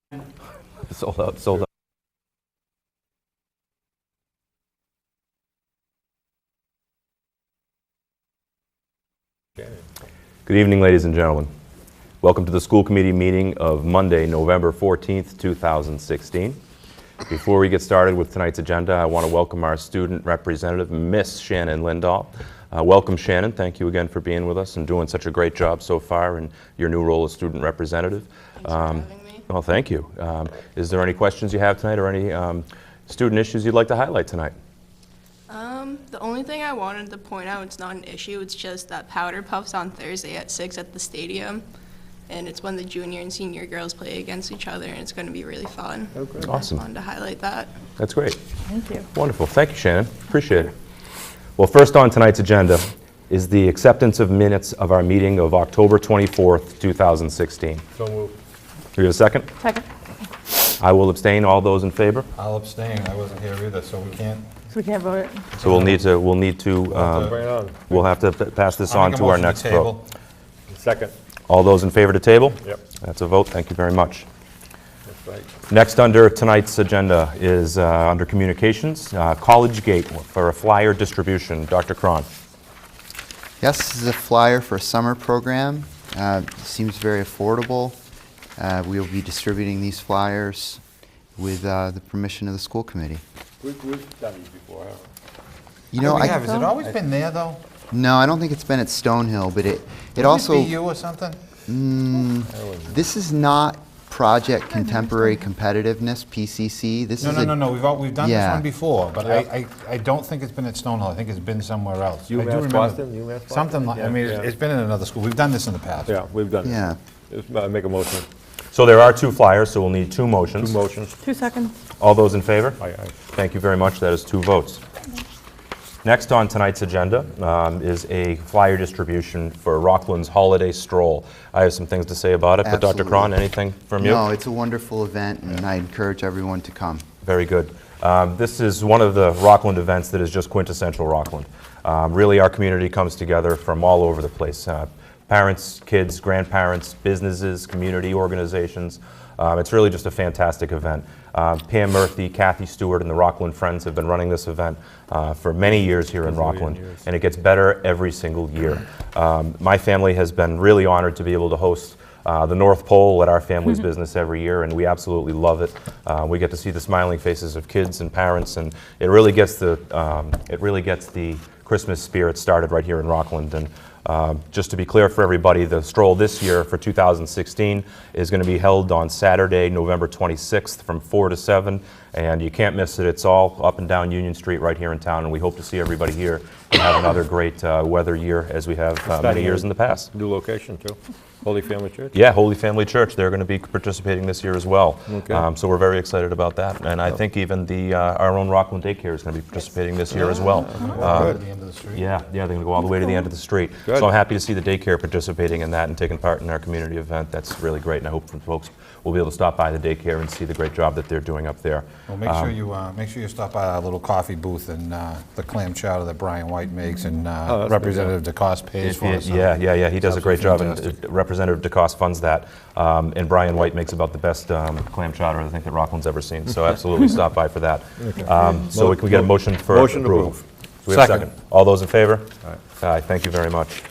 Sold out, sold out. Good evening, ladies and gentlemen. Welcome to the school committee meeting of Monday, November 14th, 2016. Before we get started with tonight's agenda, I want to welcome our student representative, Miss Shannon Lindahl. Welcome, Shannon. Thank you again for being with us and doing such a great job so far in your new role as student representative. Thanks for having me. Well, thank you. Is there any questions you have tonight or any student issues you'd like to highlight tonight? The only thing I wanted to point out, it's not an issue, it's just that Powder Puff's on Thursday at 6 at the stadium. And it's when the junior and senior girls play against each other, and it's going to be really fun. Okay. Awesome. I just wanted to highlight that. That's great. Thank you. Wonderful. Thank you, Shannon. Appreciate it. Well, first on tonight's agenda is the acceptance of minutes of our meeting of October 24th, 2016. So moved. Do we have a second? Second. I will abstain. All those in favor? I'll abstain. I wasn't here either, so we can't. So we can't vote it. So we'll need to Bring it on. we'll have to pass this I'll on make a to our motion next table. vote. Second. All those in favor to table? Yep. That's a vote. Thank you very much. That's right. Next under tonight's agenda is under communications, College Gate for a flyer distribution. Dr. Cron. Yes, this is a flyer for a summer program. Seems very affordable. We will be distributing these flyers with the permission of the school committee. We've done these before, haven't You know, we? Has it always been there, though? no, I don't think it's been at Stonehill, but it Would also, it be you or something? this is not Project Contemporary Competitiveness, PCC. This is No. We've done this Yeah. one before, but I don't think it's been at Stonehill. I think it's been somewhere else. I do UMass remember Boston? UMass Boston? something like. I mean, Yeah. it's been in another school. We've done this in the past. Yeah, we've done it. Yeah. Just make a motion. So there are two flyers, so we'll need two motions. Two motions. 2 seconds. All those in favor? Aye, aye. Thank you very much. That is two votes. Next on tonight's agenda is a flyer distribution for Rockland's Holiday Stroll. I have some things to say about it, but Dr. Absolutely. Cron, anything from you? No, it's a wonderful event, and I encourage everyone to come. Very good. This is one of the Rockland events that is just quintessential Rockland. Really, our community comes together from all over the place. Parents, kids, grandparents, businesses, community organizations. It's really just a fantastic event. Pam Murphy, Kathy Stewart, and the Rockland Friends have been running this event for many years here in Rockland, and it gets better every single year. My family has been really honored to be able to host the North Pole at our family's business every year, and we absolutely love it. We get to see the smiling faces of kids and parents, and it really gets the Christmas spirit started right here in Rockland. And just to be clear for everybody, the stroll this year for 2016 is going to be held on Saturday, November 26th from 4 to 7, and you can't miss it. It's all up and down Union Street right here in town, and we hope to see everybody here and have another great weather year as we have many years in the past. New location, too. Holy Family Church? Yeah, Holy Family Church. They're going to be participating this year as well. Okay. So we're very excited about that. And I think even our own Rockland Daycare is going to be participating this year as well. Go to the end of the street. Yeah, they're going to go all the way to the end of the street. Good. So I'm happy to see the daycare participating in that and taking part in our community event. That's really great, and I hope folks will be able to stop by the daycare and see the great job that they're doing up there. Well, make sure you stop by our little coffee booth and the clam chowder that Brian White makes, and that's Representative DeCoste pays for us. Yeah, he does a great job, and Fantastic. Representative DeCoste funds that. And Brian White makes about the best clam chowder I think that Rockland's ever seen, so absolutely stop by for that. So we can get a motion for Motion to approval. approve. Do we have a Second. second? All those in favor? Aye. Aye, thank you very much.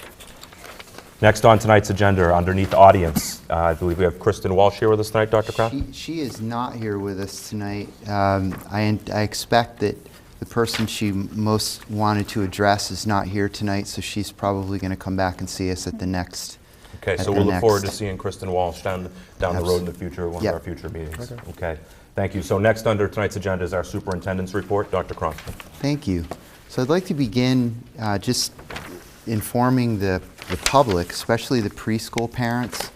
Next on tonight's agenda, underneath audience, I believe we have Kristen Walsh here with us tonight, Dr. Crown? She is not here with us tonight. I expect that the person she most wanted to address is not here tonight, so she's probably going to come back and see us at the next. Okay, at so the we'll look forward to next. seeing Kristen Walsh down the road in the future, one Yep. of our future meetings. Okay, thank you. So next under tonight's agenda is our superintendent's report. Dr. Cron. Thank you. So I'd like to begin just informing the public, especially the preschool parents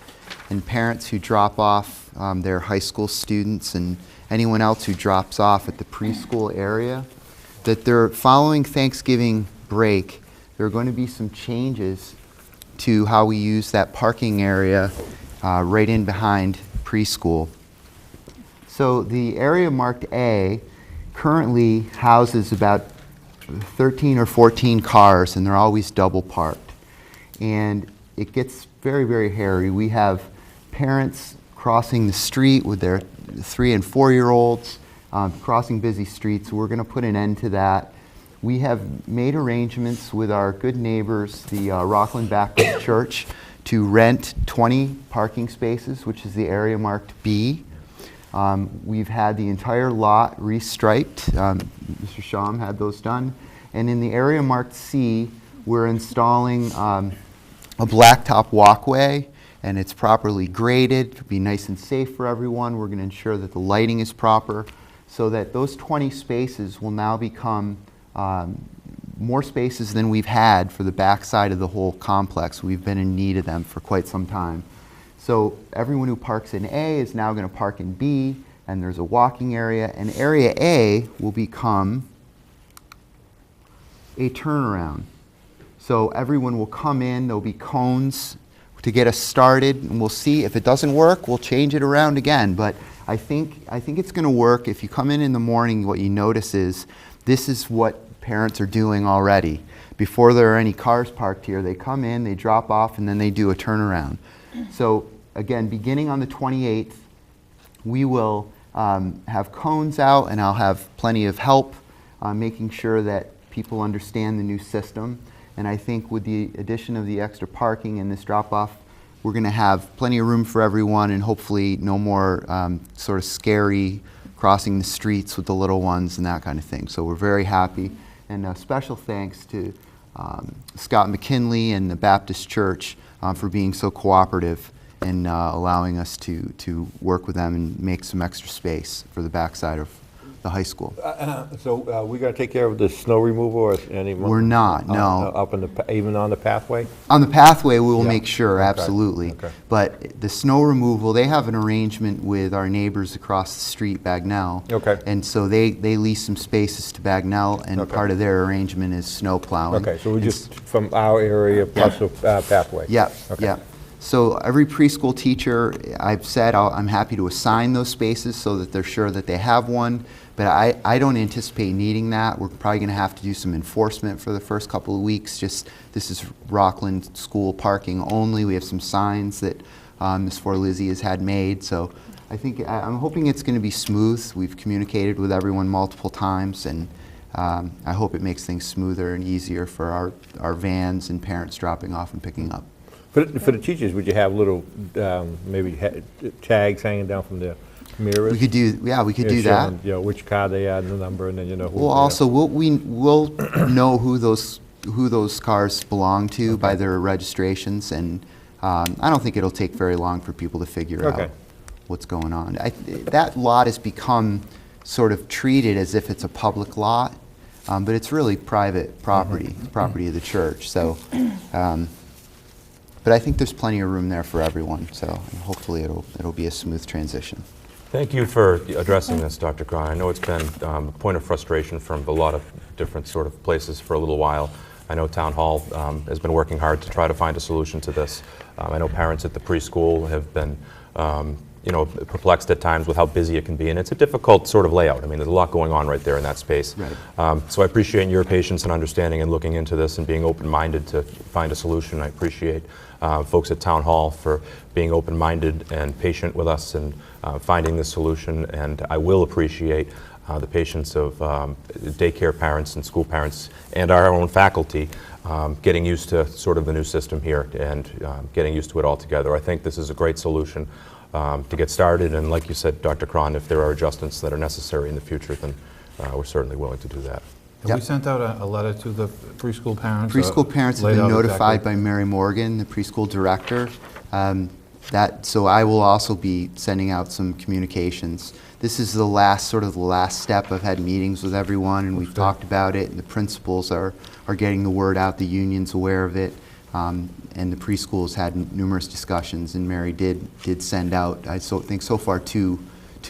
and parents who drop off their high school students and anyone else who drops off at the preschool area, that they're following Thanksgiving break, there are going to be some changes to how we use that parking area right in behind preschool. So the area marked A currently houses about 13 or 14 cars, and they're always double parked. And it gets very, very hairy. We have parents crossing the street with their 3- and 4-year-olds, crossing busy streets. We're going to put an end to that. We have made arrangements with our good neighbors, the Rockland Baptist Church, to rent 20 parking spaces, which is the area marked B. We've had the entire lot restriped. Mr. Sham had those done. And in the area marked C, we're installing a blacktop walkway, and it's properly graded to be nice and safe for everyone. We're going to ensure that the lighting is proper so that those 20 spaces will now become more spaces than we've had for the backside of the whole complex. We've been in need of them for quite some time. So everyone who parks in A is now going to park in B, and there's a walking area, and area A will become a turnaround. So everyone will come in, there'll be cones to get us started, and we'll see if it doesn't work, we'll change it around again. But I think it's going to work. If you come in the morning, what you notice is this is what parents are doing already. Before there are any cars parked here, they come in, they drop off, and then they do a turnaround. So again, beginning on the 28th, we will have cones out, and I'll have plenty of help making sure that people understand the new system. And I think with the addition of the extra parking and this drop-off, we're going to have plenty of room for everyone, and hopefully no more sort of scary crossing the streets with the little ones and that kind of thing. So we're very happy. And a special thanks to Scott McKinley and the Baptist Church for being so cooperative and allowing us to work with them and make some extra space for the backside of the high school. So we're going to take care of the snow removal or any? We're not, no. Up in even on the pathway? On the pathway, we will Yeah. make sure, Okay. absolutely. Okay. But the snow removal, they have an arrangement with our neighbors across the street, Bagnell. Okay. And so they lease some spaces to Bagnell, and Okay. part of their arrangement is snow plowing. Okay, so we And just, from our area plus the pathway? Yep, Okay. yep. So every preschool teacher, I've said I'm happy to assign those spaces so that they're sure that they have one, but I don't anticipate needing that. We're probably going to have to do some enforcement for the first couple of weeks. Just, this is Rockland school parking only. We have some signs that Ms. Forlizzi has had made, so I'm hoping it's going to be smooth. We've communicated with everyone multiple times, and I hope it makes things smoother and easier for our vans and parents dropping off and picking up. For the teachers, would you have little, maybe tags hanging down from the mirrors? We could do that. Showing, you know, which car they are and the number, and then you know who. Well, also, we'll know who those cars belong to by their registrations, and I don't think it'll take very long for people to figure Okay. out what's going on. That lot has become sort of treated as if it's a public lot, but it's really private property, property of the church. So. But I think there's plenty of room there for everyone, so hopefully it'll be a smooth transition. Thank you for addressing this, Dr. Cron. I know it's been a point of frustration from a lot of different sort of places for a little while. I know Town Hall has been working hard to try to find a solution to this. I know parents at the preschool have been perplexed at times with how busy it can be, and it's a difficult sort of layout. I mean, there's a lot going on right there in that space. Right. So I appreciate your patience and understanding and looking into this and being open-minded to find a solution. I appreciate folks at Town Hall for being open-minded and patient with us and finding this solution, and I will appreciate the patience of daycare parents and school parents and our own faculty getting used to sort of the new system here and getting used to it all together. I think this is a great solution to get started, and like you said, Dr. Cron, if there are adjustments that are necessary in the future, then we're certainly willing to do that. Have we sent out a letter to the preschool parents? Preschool parents have laid been out notified exactly- by Mary Morgan, the preschool director. So I will also be sending out some communications. This is the last step. I've had meetings with everyone, and we've talked about it, and the principals are getting the word out. The union's aware of it, and the preschools had numerous discussions, and Mary did send out, I think so far, two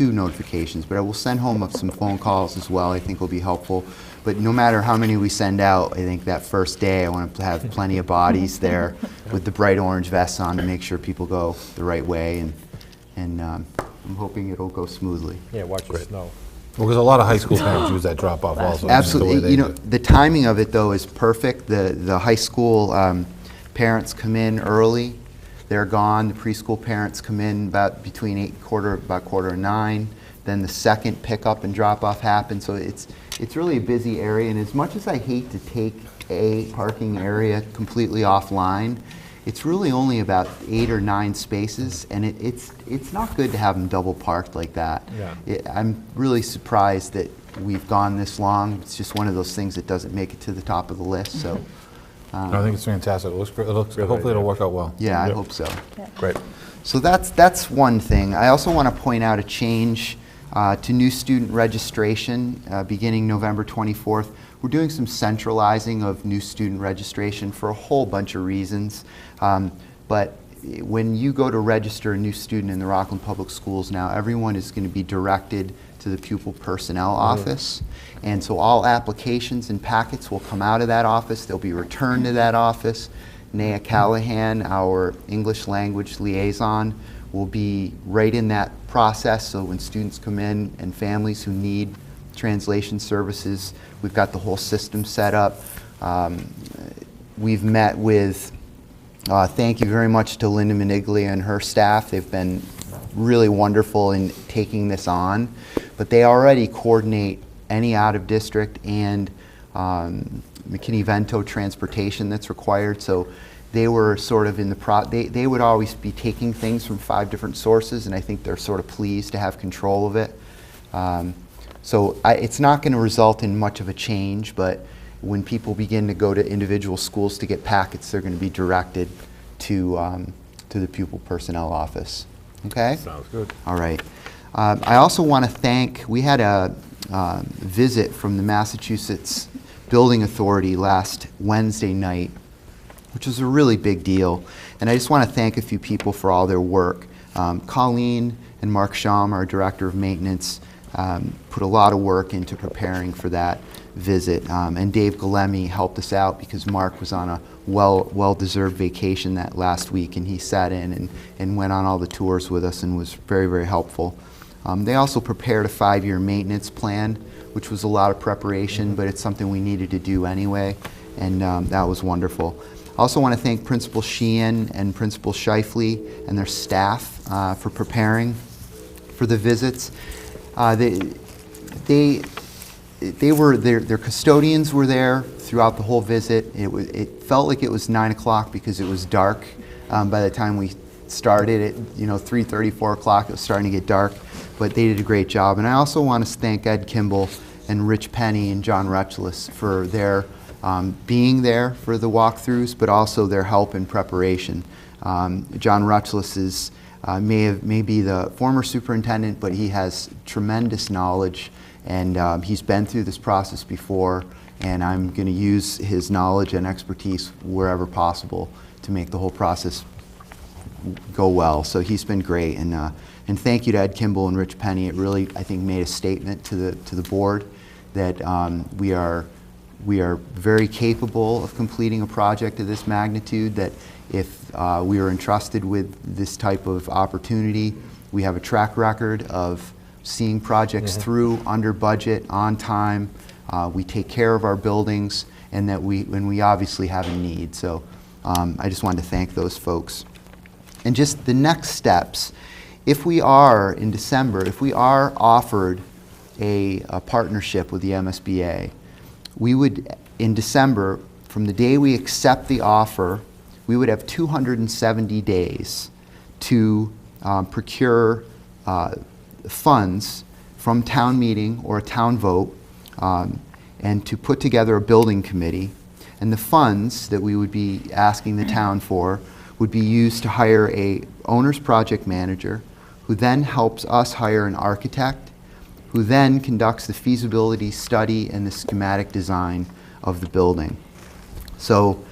notifications, but I will send home some phone calls as well. I think will be helpful. But no matter how many we send out, I think that first day I want to have plenty of bodies there with the bright orange vests on to make sure people go the right way, and I'm hoping it'll go smoothly. Yeah, watch the snow. Well, because a lot of high school parents use that drop-off also. Absolutely. The timing of it, though, is perfect. The high school parents come in early they're gone. The preschool parents come in about between about quarter to 9. Then the second pickup and drop off happens. So it's really a busy area. And as much as I hate to take a parking area completely offline, it's really only about 8 or 9 spaces, and it's not good to have them double parked like that. Yeah. I'm really surprised that we've gone this long. It's just one of those things that doesn't make it to the top of the list. So I think it's fantastic. It looks great. Good Hopefully it'll idea. work out well. yeah, I hope so. Great. So that's one thing. I also want to point out a change to new student registration beginning November 24th. We're doing some centralizing of new student registration for a whole bunch of reasons. But when you go to register a new student in the Rockland Public Schools now, everyone is going to be directed to the pupil personnel office. And so all applications and packets will come out of that office. They'll be returned to that office. Naya Callahan, our English language liaison, will be right in that process. So when students come in and families who need translation services, we've got the whole system set up. We've met with, thank you very much to Linda Maniglia and her staff. They've been really wonderful in taking this on. But they already coordinate any out-of-district and McKinney-Vento transportation that's required. So they were sort of in the they would always be taking things from 5 different sources, and I think they're sort of pleased to have control of it. So it's not going to result in much of a change, but when people begin to go to individual schools to get packets, they're going to be directed to the pupil personnel office. Okay? Sounds good. All right. I also want to thank, we had a visit from the Massachusetts Building Authority last Wednesday night, which was a really big deal. And I just want to thank a few people for all their work. Colleen and Mark Schaum, our Director of Maintenance, put a lot of work into preparing for that visit. And Dave Galemi helped us out because Mark was on a well-deserved vacation that last week, and he sat in and went on all the tours with us and was very, very helpful. They also prepared a 5-year maintenance plan, which was a lot of preparation, but it's something we needed to do anyway, and that was wonderful. I also want to thank Principal Sheehan and Principal Shifley and their staff for preparing for the visits. Their custodians were there throughout the whole visit. It felt like it was 9 o'clock because it was dark by the time we started at 3:30, 4 o'clock. It was starting to get dark, but they did a great job. And I also want to thank Ed Kimball and Rich Penny and John Rutchless for their being there for the walkthroughs, but also their help in preparation. John Rutchless may be the former superintendent, but he has tremendous knowledge, and he's been through this process before, and I'm going to use his knowledge and expertise wherever possible to make the whole process go well. So he's been great, and thank you to Ed Kimball and Rich Penny. It really, I think, made a statement to the board that we are very capable of completing a project of this magnitude, that if we are entrusted with this type of opportunity, we have a track record of seeing projects through under budget, on time. We take care of our buildings, and that when we obviously have a need. So I just wanted to thank those folks. And just the next steps, if we are, in December, if we are offered a partnership with the MSBA, we would, in December, from the day we accept the offer, we would have 270 days to procure funds from town meeting or a town vote, and to put together a building committee. And the funds that we would be asking the town for would be used to hire a owner's project manager, who then helps us hire an architect, who then conducts the feasibility study and the schematic design of the building. So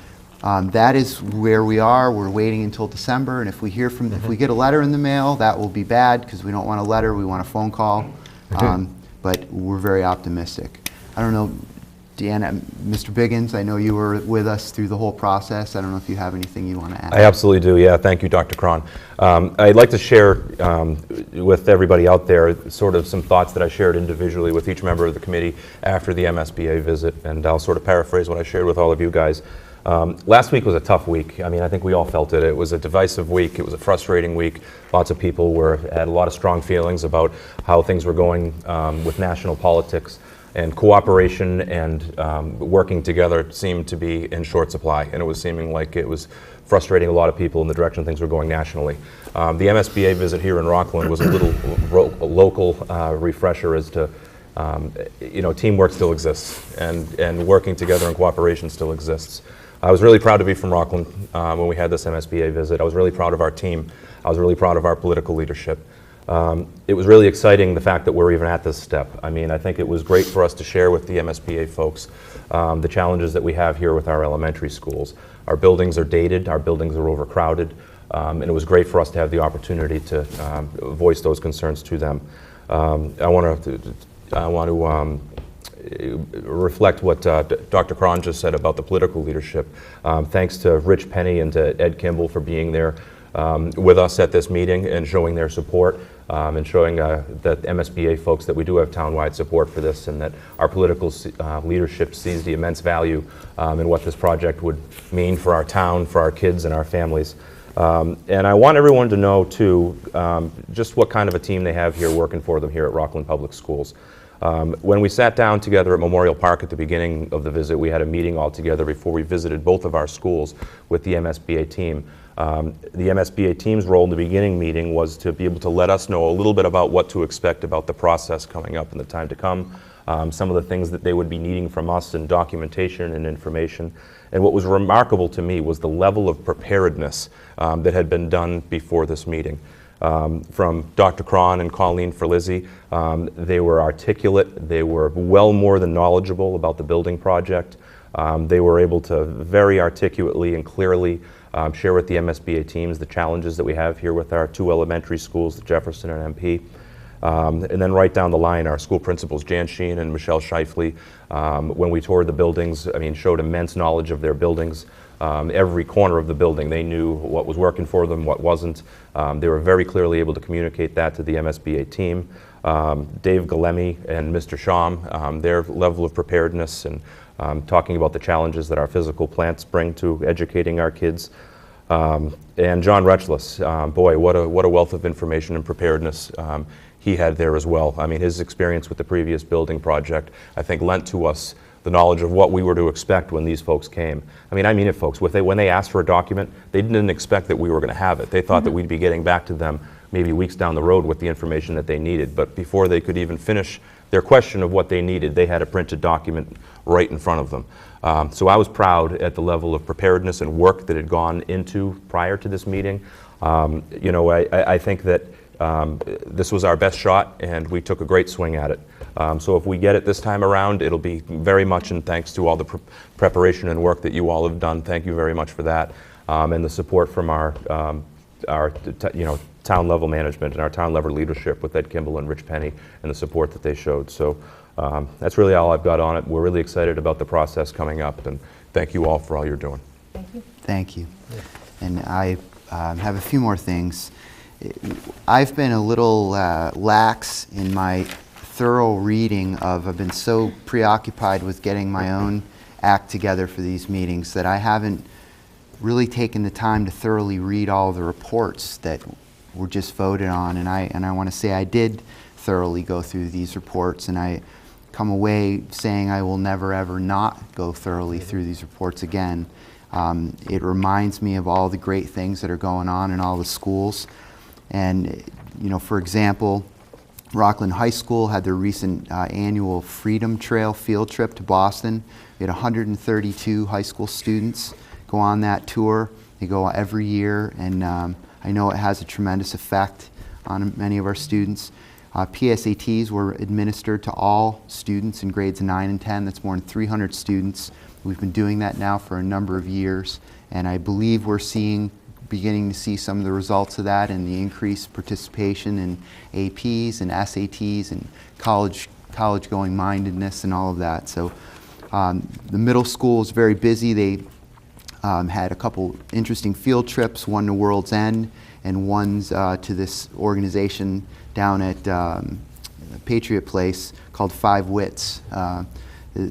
that is where we are. We're waiting until December, and if we hear from, if we get a letter in the mail, that will be bad, because we don't want a letter, we want a phone call. But we're very optimistic. I don't know, Deanna, Mr. Biggins, I know you were with us through the whole process. I don't know if you have anything you want to add. I absolutely do, yeah. Thank you, Dr. Cron. I'd like to share with everybody out there sort of some thoughts that I shared individually with each member of the committee after the MSBA visit, and I'll sort of paraphrase what I shared with all of you guys. Last week was a tough week. I mean, I think we all felt it. It was a divisive week. It was a frustrating week. Lots of people had a lot of strong feelings about how things were going with national politics. And cooperation and working together seemed to be in short supply. And it was seeming like it was frustrating a lot of people in the direction things were going nationally. The MSBA visit here in Rockland was a little local refresher as to teamwork still exists, and working together and cooperation still exists. I was really proud to be from Rockland when we had this MSBA visit. I was really proud of our team. I was really proud of our political leadership. It was really exciting, the fact that we're even at this step. I mean, I think it was great for us to share with the MSBA folks the challenges that we have here with our elementary schools. Our buildings are dated, our buildings are overcrowded, and it was great for us to have the opportunity to voice those concerns to them. I want to reflect what Dr. Cron just said about the political leadership. Thanks to Rich Penny and to Ed Kimball for being there with us at this meeting and showing their support and showing that MSBA folks that we do have townwide support for this, and that our political leadership sees the immense value in what this project would mean for our town, for our kids and our families. And I want everyone to know too just what kind of a team they have here working for them here at Rockland Public Schools. When we sat down together at Memorial Park at the beginning of the visit, we had a meeting all together before we visited both of our schools with the MSBA team. The MSBA team's role in the beginning meeting was to be able to let us know a little bit about what to expect about the process coming up in the time to come, some of the things that they would be needing from us in documentation and information. And what was remarkable to me was the level of preparedness that had been done before this meeting. From Dr. Cron and Colleen Ferlizzi, they were articulate, they were well more than knowledgeable about the building project. They were able to very articulately and clearly share with the MSBA teams the challenges that we have here with our two elementary schools, Jefferson and MP. And then right down the line, our school principals, Jan Sheen and Michelle Scheifele, when we toured the buildings, I mean, showed immense knowledge of their buildings. Every corner of the building, they knew what was working for them, what wasn't. They were very clearly able to communicate that to the MSBA team. Dave Galemi and Mr. Sham, their level of preparedness and talking about the challenges that our physical plants bring to educating our kids. And John Retchless, boy, what a wealth of information and preparedness he had there as well. I mean, his experience with the previous building project, I think, lent to us the knowledge of what we were to expect when these folks came. I mean it, folks. When they asked for a document, they didn't expect that we were going to have it. They thought that we'd be getting back to them maybe weeks down the road with the information that they needed. But before they could even finish their question of what they needed, they had a printed document right in front of them. So I was proud at the level of preparedness and work that had gone into prior to this meeting. I think that this was our best shot, and we took a great swing at it. So if we get it this time around, it'll be very much in thanks to all the preparation and work that you all have done. Thank you very much for that, and the support from our town level management and our town level leadership with Ed Kimball and Rich Penny, and the support that they showed. So that's really all I've got on it. We're really excited about the process coming up, and thank you all for all you're doing. Thank you. Thank you. And I have a few more things. I've been a little lax in my thorough reading of, I've been so preoccupied with getting my own act together for these meetings that I haven't really taken the time to thoroughly read all the reports that were just voted on. And I want to say I did thoroughly go through these reports, and I come away saying I will never ever not go thoroughly through these reports again. It reminds me of all the great things that are going on in all the schools. And, for example, Rockland High School had their recent annual Freedom Trail field trip to Boston. We had 132 high school students go on that tour. They go every year, and I know it has a tremendous effect on many of our students. PSATs were administered to all students in grades 9 and 10. That's more than 300 students. We've been doing that now for a number of years, and I believe we're beginning to see some of the results of that and the increased participation in APs and SATs and college-going mindedness and all of that. So the middle school is very busy. They had a couple interesting field trips, one to World's End and one's to this organization down at Patriot Place called 5 Wits.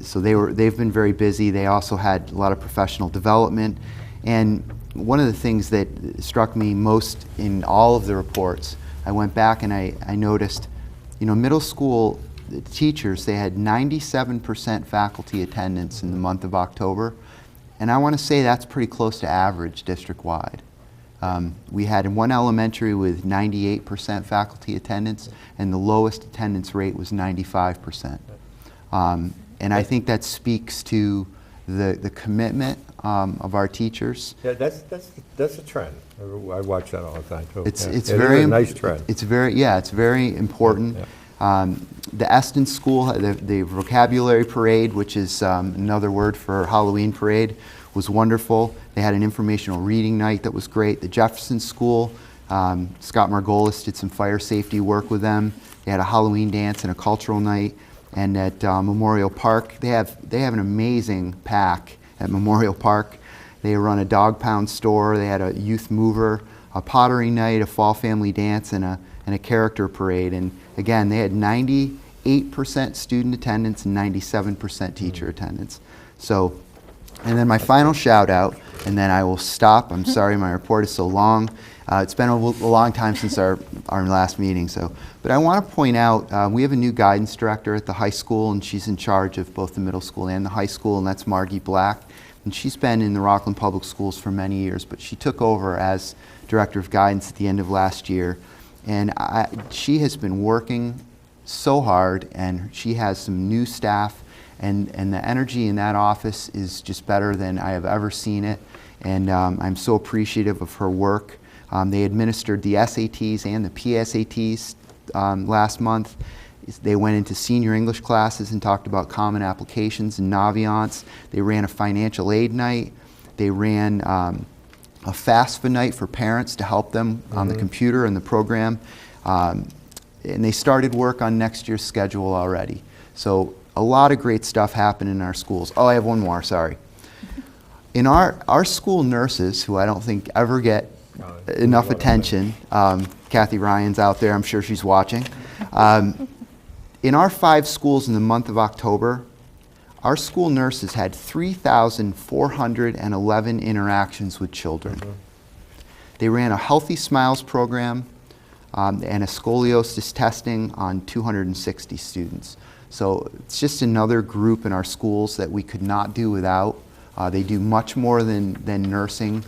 So they've been very busy. They also had a lot of professional development. And one of the things that struck me most in all of the reports, I went back and I noticed, middle school teachers, they had 97% faculty attendance in the month of October. And I want to say that's pretty close to average district-wide. We had one elementary with 98% faculty attendance, and the lowest attendance rate was 95%. And I think that speaks to the commitment of our teachers. Yeah, that's a trend. I watch that all the time too. It's Yeah. it's It is very a nice trend. It's very important. Yeah. The Eston School, the vocabulary parade, which is another word for Halloween parade, was wonderful. They had an informational reading night that was great. The Jefferson School, Scott Margolis did some fire safety work with them. They had a Halloween dance and a cultural night. And at Memorial Park, they have an amazing pack at Memorial Park. They run a dog pound store. They had a youth mover, a pottery night, a fall family dance, and a character parade. And again, they had 98% student attendance and 97% teacher attendance. So, and then my final shout out, and then I will stop. I'm sorry my report is so long. It's been a long time since our last meeting, but I want to point out, we have a new guidance director at the high school, and she's in charge of both the middle school and the high school, and that's Margie Black. And she's been in the Rockland Public Schools for many years, but she took over as director of guidance at the end of last year. And she has been working so hard, and she has some new staff, and the energy in that office is just better than I have ever seen it. And I'm so appreciative of her work. They administered the SATs and the PSATs last month. They went into senior English classes and talked about common applications and Naviance. They ran a financial aid night. They ran a FAFSA night for parents to help them on the computer and the program. And they started work on next year's schedule already. So a lot of great stuff happened in our schools. Oh, I have one more, sorry. In our school nurses, who I don't think ever get enough attention, Kathy Ryan's out there, I'm sure she's watching. In our 5 schools in the month of October, our school nurses had 3,411 interactions with children. They ran a Healthy Smiles program and a scoliosis testing on 260 students. So it's just another group in our schools that we could not do without. They do much more than nursing.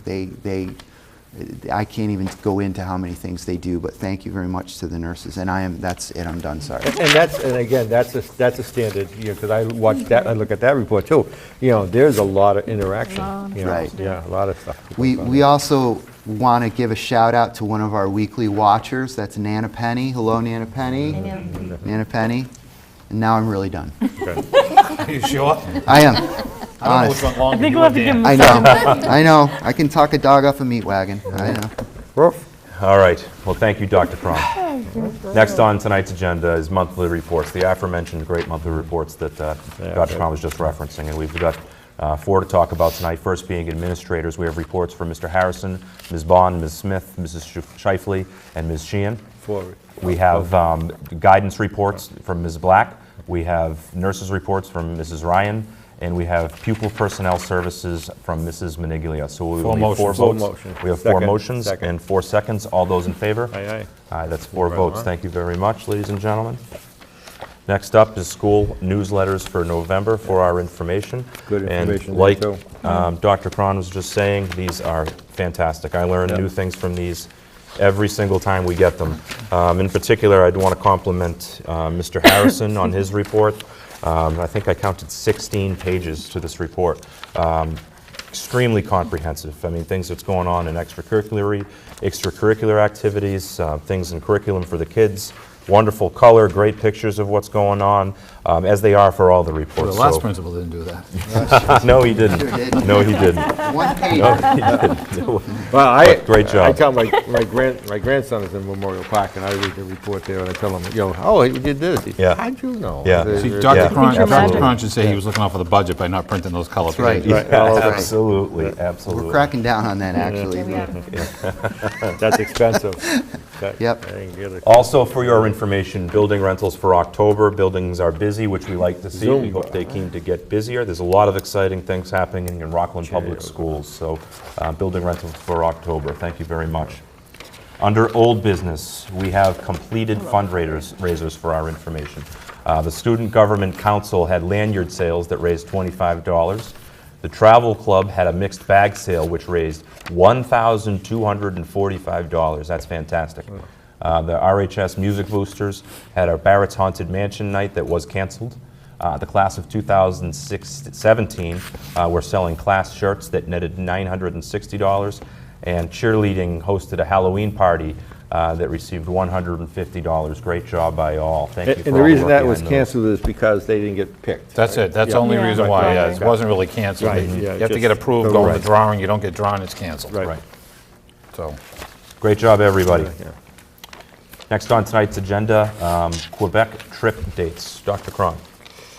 I can't even go into how many things they do, but thank you very much to the nurses. And that's it, I'm done, sorry. And again, that's a standard, because I watch that, I look at that report too. There's a lot of interaction. Right. Yeah, a lot of stuff. We also want to give a shout out to one of our weekly watchers. That's Nana Penny. Hello, Nana Penny. Nana Penny. And now I'm really done. Are you sure? I am. I don't know which one longer. I think we'll have to give him I know. I can talk a dog off a meat wagon. I know. All right. Well, thank you, Dr. Cron. Next on tonight's agenda is monthly reports, the aforementioned great monthly reports that Dr. Cron was just referencing. And we've got 4 to talk about tonight. First being administrators. We have reports from Mr. Harrison, Ms. Bond, Ms. Smith, Mrs. Shifley, and Ms. Sheehan. We have guidance reports from Ms. Black. We have nurses reports from Mrs. Ryan. And we have pupil personnel services from Mrs. Maniglia. So we will need 4 votes. We have 4 motions and 4 seconds. All those in favor? Aye. Aye, that's 4 votes. Thank you very much, ladies and gentlemen. Next up is school newsletters for November for our information. Good information And like there, too. Dr. Cron was just saying, these are fantastic. I learn new things from these every single time we get them. In particular, I'd want to compliment Mr. Harrison on his report. I think I counted 16 pages to this report. Extremely comprehensive. I mean, things that's going on in extracurricular activities, things in curriculum for the kids. Wonderful color, great pictures of what's going on, as they are for all the reports. The last principal didn't do that. No, he didn't. Sure did. No, he didn't. One page. No, he didn't. Well, Great job. I tell my grandson is in Memorial Park, and I read the report there, and I tell him, he did this. Yeah. How'd you know? Yeah. See, There's- Dr. Picture magic. Cron should say he was looking out for the budget by not printing those color right. pages. Yeah, Right. absolutely, We're absolutely. cracking down on that, actually. That's expensive. Yep. I didn't get it. Also, for your information, building rentals for October. Buildings are busy, which we like to see. We Zumba. hope they keep to get busier. There's a lot of exciting things happening in Rockland Public Schools, so building rentals for October. Thank you very much. Under old business, we have completed fundraisers for our information. The Student Government Council had lanyard sales that raised $25. The Travel Club had a mixed bag sale which raised $1,245. That's fantastic. The RHS Music Boosters had a Barrett's Haunted Mansion night that was canceled. The class of 2017 were selling class shirts that netted $960, and cheerleading hosted a Halloween party that received $150. Great job by all. Thank you for And all the reason work that was behind those. canceled is because they didn't get picked. That's it. That's the Yeah. only Yeah. reason why. Yeah, Right. it wasn't really canceled. Right, You yeah, have to just get approved, the go in right. the drawing, you don't get drawn, it's canceled. Right. Right. So, Great job, everybody. Yeah. Next on tonight's agenda, Quebec trip dates. Dr. Cron.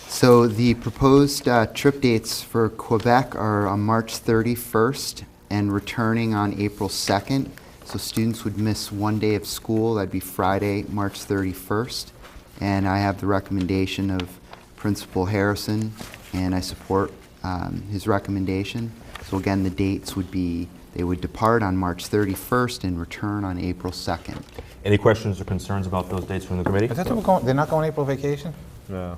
So the proposed trip dates for Quebec are on March 31st and returning on April 2nd. So students would miss one day of school. That'd be Friday, March 31st. And I have the recommendation of Principal Harrison, and I support his recommendation. So again, the dates would be, they would depart on March 31st and return on April 2nd. Any questions or concerns about those dates from the committee? is that they're not going April vacation? No.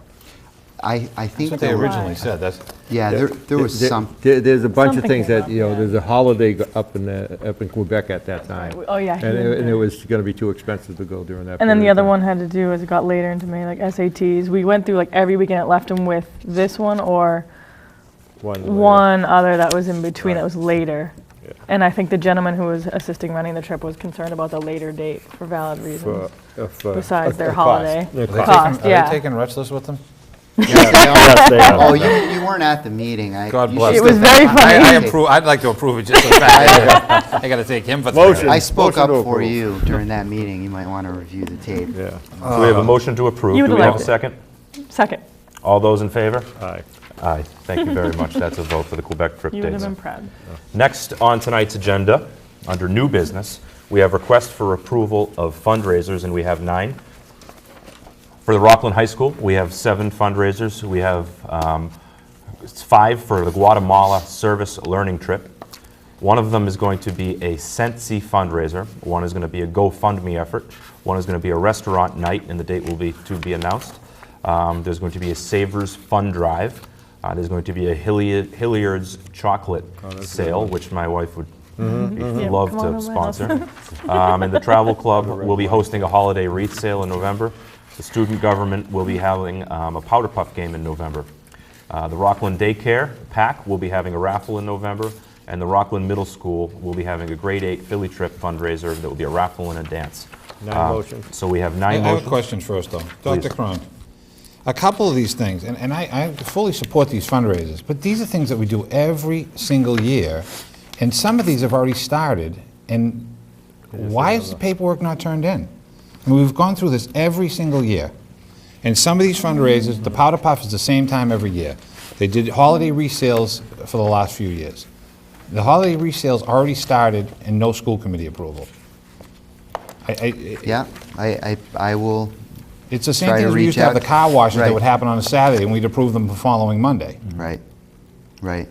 I That's think what they there were- originally said, that's, Yeah, there was some. There's a bunch of Something things came that, up, you know, yeah. there's a holiday up in Quebec at that time. Right. Oh, yeah, he And did it that. was going to be too expensive to go during that And then the period other of one time. had to do, as it got later into May, like SATs. We went through like every weekend, it left them with this one or one other that was in between that was later. Yeah. And I think the gentleman who was assisting running the trip was concerned about the later date for valid reasons. Besides their holiday. Their are they cost. Cost, taking, are yeah. they taking wrestlers with them? Yes, they are. Oh, you weren't at the meeting. God you bless should- It was very funny. I approve, I'd like to approve it just for the fact that I gotta take him for the Motion. I spoke Motion up to for approve. you during that meeting. You might want to review the tape. Yeah, So we have a motion to approve. You Do would we have a like it. second? Second, All those in favor? aye. Aye. Thank you very much. That's a vote for the Quebec trip you would have dates. been proud. Next on tonight's agenda, under new business, we have requests for approval of fundraisers, and we have 9. For the Rockland High School, we have 7 fundraisers. We have 5 for the Guatemala Service Learning Trip. One of them is going to be a Sensi fundraiser. One is going to be a GoFundMe effort. One is going to be a restaurant night, and the date will be to be announced. There's going to be a Savers Fund Drive. There's going to be a Hilliard's chocolate sale, which my wife would Yeah, love come on to to my house. sponsor. And the Travel Club will be hosting a holiday wreath sale in November. The Student Government will be having a Powder Puff game in November. The Rockland Daycare PAC will be having a raffle in November, and the Rockland Middle School will be having a grade 8 Philly trip fundraiser that will be a raffle and a dance. 9 motions. So we have I 9 have a motions. question first, though. Dr. Please. Cron, a couple of these things, and I fully support these fundraisers, but these are things that we do every single year, and some of these have already started, and why is the paperwork not turned in? I mean, we've gone through this every single year, and some of these fundraisers, the Powder Puff is the same time every year. They did holiday resales for the last few years. The holiday resales already started and no school committee approval. Yeah, I will. It's the same Try thing to as we reach used to have out. the car washes that Right. would happen on a Saturday, and we'd approve them the following Monday. Right, right.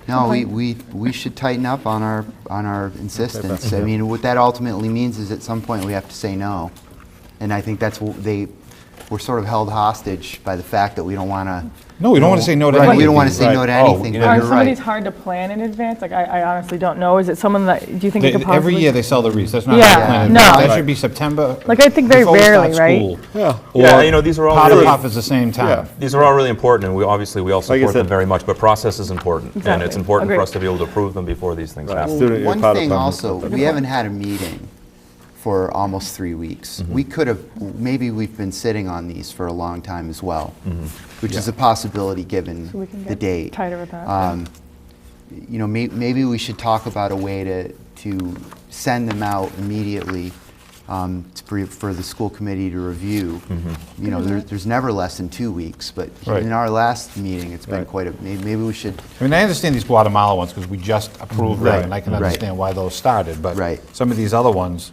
No, we should tighten up on our insistence. I mean, what that ultimately means is at some point we have to say no. And I think that's what we're sort of held hostage by the fact that we don't want to. No, we don't want to say no to Right, anything. we don't want to say no to Right. Oh, anything, you but know, Are you're some of these right. hard to plan in advance? Like, I honestly don't know. Is it someone that, do you think it could possibly? Every year they sell the wreaths, that's not Yeah, how planned. no. That should be September. Like, I think very before we start rarely, right? school. Yeah. Yeah, you know, these are all Powder really, Puff is the same time. these are all really important, and we all Like I support them said- very much, but process is important. And Exactly. it's important for Agreed. us to be able to approve them before these things Right. happen. Student- One Powder thing Puff. also, we haven't had a meeting for almost 3 weeks. We could have, maybe we've been sitting on these for a long time as well, which is a possibility given So we can the get date. tighter with that. You know, maybe we should talk about a way to send them out immediately for the school committee to review. You know, there's never less than 2 weeks, but Right. in our last meeting, it's been Right. quite a, maybe we should, I mean, I understand these Guatemala ones because we just approved Right. them, and I can Right. understand why those started, but Right. some of these other ones,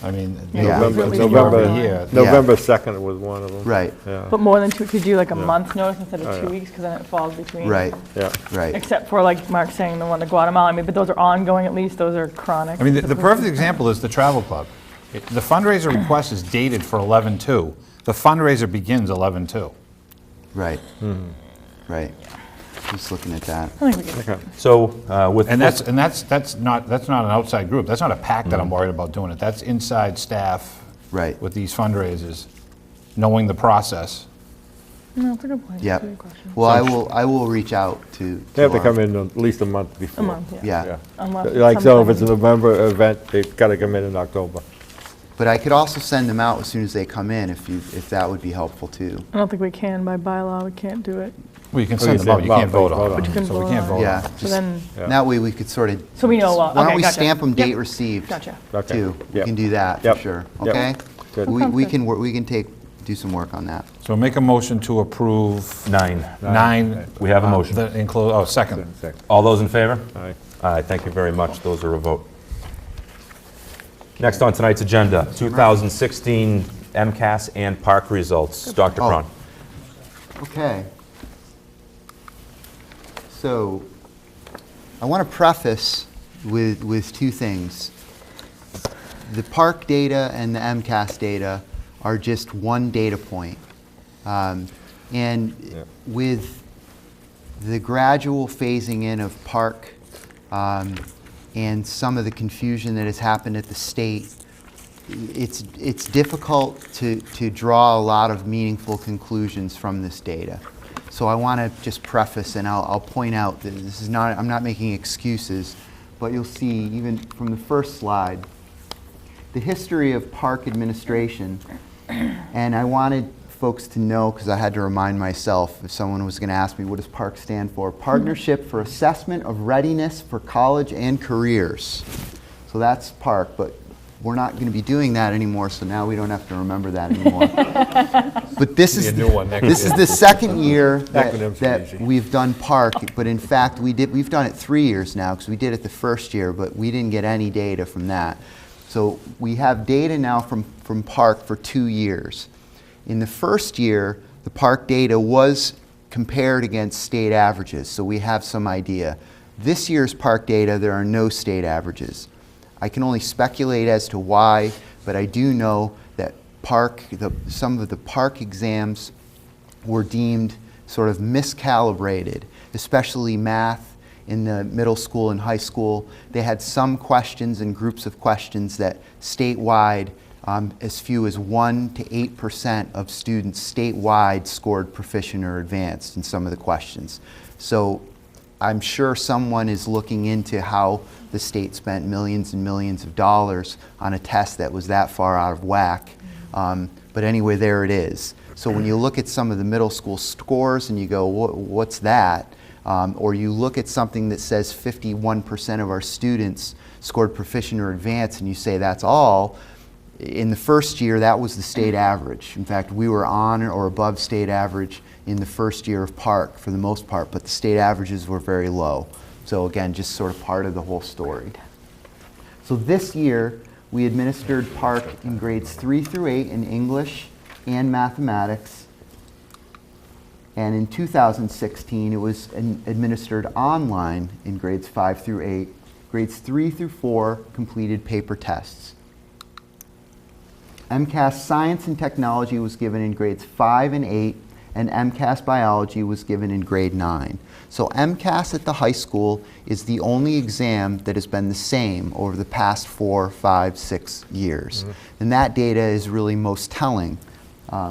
I mean, Yeah. Really November, early. here. November 2nd was one of them. Right, Yeah, But more than two, could you do like a Yeah. month's notice instead of Oh, 2 yeah. weeks, because then it falls between. right, yeah. right. Except for like Mark saying the one to Guatemala, I mean, but those are ongoing at least, those are chronic. I mean, the perfect example is the travel club. The fundraiser request is dated for 11/2. The fundraiser begins 11/2. Right, right. Just looking at that. I think we can. So with. And that's not an outside group. That's not a PAC that I'm worried about doing it. That's inside staff Right. with these fundraisers, knowing the process. No, it's a good point. Yep. It's a good question. Well, I will reach out to. They have to our- come in at least a month before. A month, yeah. Yeah. Yeah. Unless Like, so if it's a something- November event, they've got to come in October. But I could also send them out as soon as they come in, if that would be helpful too. I don't think we can, by bylaw, we can't do it. Well, you can you send them send out, you them can't out, vote but on you them. can So we vote can't on vote it. Yeah. on them. So just- then, Yeah. That way we could sort of. so we know, Why okay, don't we gotcha. stamp them date Yep. received Gotcha. Okay. too? We Yep. can do that for Yep. sure, Yep. okay? Good. We Sounds good. can work, we can do some work on that. So make a motion to approve 9. 9. We have a motion. Second. All those in favor? Aye. Aye, thank you very much. Those are a vote. Next on tonight's agenda, 2016 MCAS and PARCC results. Dr. Oh. Cron. Okay. So, I want to preface with two things. The PARCC data and the MCAS data are just one data point. And with the gradual phasing in of PARCC and some of the confusion that has happened at the state, it's difficult to draw a lot of meaningful conclusions from this data. So I want to just preface, and I'll point out that this is not, I'm not making excuses, but you'll see even from the first slide, the history of PARCC administration. And I wanted folks to know, because I had to remind myself if someone was going to ask me, what does PARCC stand for? Partnership for Assessment of Readiness for College and Careers. So that's PARCC, but we're not going to be doing that anymore, so now we don't have to remember that anymore. But this is Be a new one next this is year. the second year Acronyms are that easy. we've done PARCC, but in fact we've done it 3 years now, because we did it the first year, but we didn't get any data from that. So we have data now from PARCC for 2 years. In the first year, the PARCC data was compared against state averages, so we have some idea. This year's PARCC data, there are no state averages. I can only speculate as to why, but I do know that some of the PARCC exams were deemed sort of miscalibrated, especially math in the middle school and high school. They had some questions and groups of questions that statewide, as few as 1% to 8% of students statewide scored proficient or advanced in some of the questions. So I'm sure someone is looking into how the state spent millions and millions of dollars on a test that was that far out of whack. But anyway, there it is. So when you look at some of the middle school scores and you go, what's that? Or you look at something that says 51% of our students scored proficient or advanced and you say that's all. In the first year, that was the state average. In fact, we were on or above state average in the first year of PARCC for the most part, but the state averages were very low. So again, just sort of part of the whole story. So this year, we administered PARCC in grades 3 through 8 in English and mathematics. And in 2016, it was administered online in grades 5 through 8. Grades 3 through 4 completed paper tests. MCAS Science and Technology was given in grades 5 and 8, and MCAS Biology was given in grade 9. So MCAS at the high school is the only exam that has been the same over the past 4, 5, 6 years. And that data is really most telling. Here